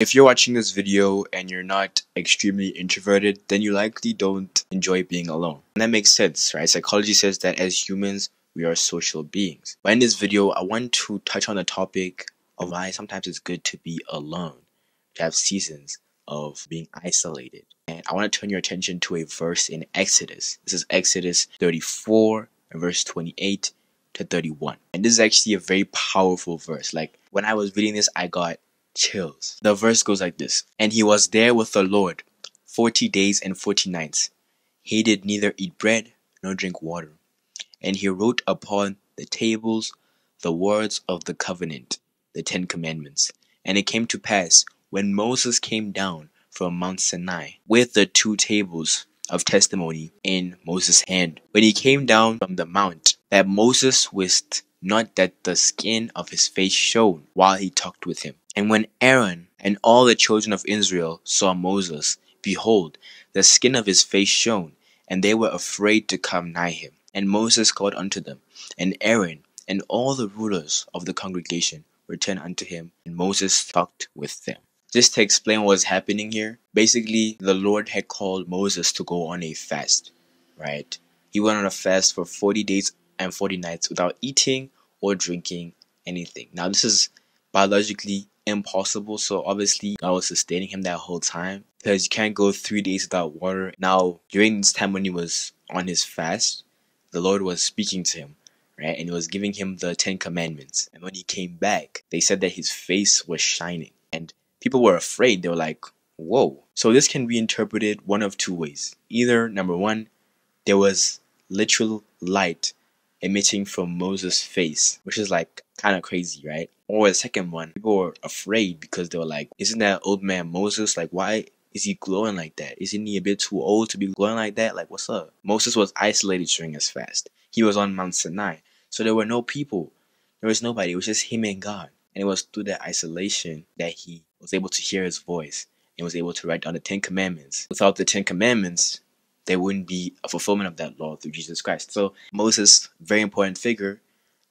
If you're watching this video and you're not extremely introverted, then you likely don't enjoy being alone. And that makes sense, right? Psychology says that as humans, we are social beings. But in this video, I want to touch on the topic of why sometimes it's good to be alone, to have seasons of being isolated. And I want to turn your attention to a verse in Exodus. This is Exodus 34, verse 28 to 31. And this is actually a very powerful verse. Like, when I was reading this, I got chills. The verse goes like this: "And he was there with the Lord 40 days and 40 nights. He did neither eat bread nor drink water. And he wrote upon the tables the words of the covenant, the 10 Commandments. And it came to pass, when Moses came down from Mount Sinai with the 2 tables of testimony in Moses' hand, when he came down from the mount, that Moses wist not that the skin of his face shone while he talked with him. And when Aaron and all the children of Israel saw Moses, behold, the skin of his face shone, and they were afraid to come nigh him. And Moses called unto them, and Aaron and all the rulers of the congregation returned unto him, and Moses talked with them." Just to explain what's happening here, basically the Lord had called Moses to go on a fast, right? He went on a fast for 40 days and 40 nights without eating or drinking anything. Now this is biologically impossible, so obviously God was sustaining him that whole time, because you can't go 3 days without water. Now during this time when he was on his fast, the Lord was speaking to him, right? And he was giving him the 10 Commandments. And when he came back, they said that his face was shining. And people were afraid. They were like, whoa. So this can be interpreted one of 2 ways. Either, number one, there was literal light emitting from Moses' face, which is like kind of crazy, right? Or the second one, people were afraid because they were like, isn't that old man Moses? Like, why is he glowing like that? Isn't he a bit too old to be glowing like that? Like, what's up? Moses was isolated during his fast. He was on Mount Sinai. So there were no people. There was nobody. It was just him and God. And it was through that isolation that he was able to hear his voice and was able to write down the 10 Commandments. Without the 10 Commandments, there wouldn't be a fulfillment of that law through Jesus Christ. So Moses, very important figure,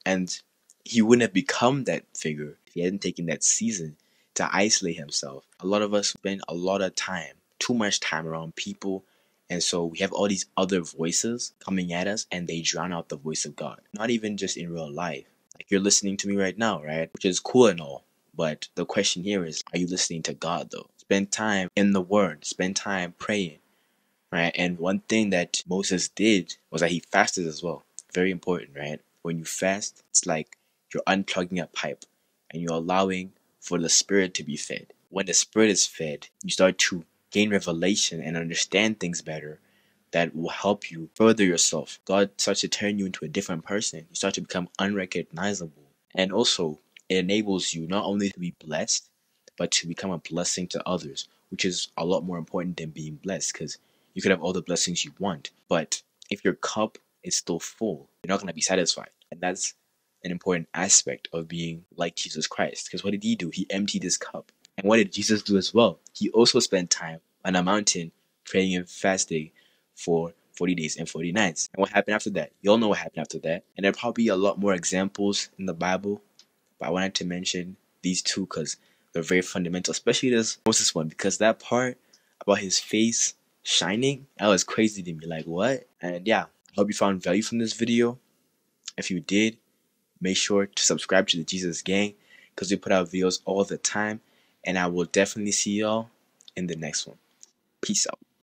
and he wouldn't have become that figure if he hadn't taken that season to isolate himself. A lot of us spend a lot of time, too much time around people, and so we have all these other voices coming at us, and they drown out the voice of God. Not even just in real life. Like, you're listening to me right now, right? Which is cool and all, but the question here is, are you listening to God though? Spend time in the Word. Spend time praying, right? And one thing that Moses did was that he fasted as well. Very important, right? When you fast, it's like you're unplugging a pipe and you're allowing for the spirit to be fed. When the spirit is fed, you start to gain revelation and understand things better that will help you further yourself. God starts to turn you into a different person. You start to become unrecognizable. And also, it enables you not only to be blessed, but to become a blessing to others, which is a lot more important than being blessed, because you could have all the blessings you want, but if your cup is still full, you're not going to be satisfied. And that's an important aspect of being like Jesus Christ. Because what did he do? He emptied his cup. And what did Jesus do as well? He also spent time on a mountain praying and fasting for 40 days and 40 nights. And what happened after that? You all know what happened after that. And there are probably a lot more examples in the Bible, but I wanted to mention these 2 because they're very fundamental, especially this Moses one, because that part about his face shining, that was crazy to me. Like, what? And yeah, I hope you found value from this video. If you did, make sure to subscribe to the Jesus Gang, because we put out videos all the time, and I will definitely see y'all in the next one. Peace out.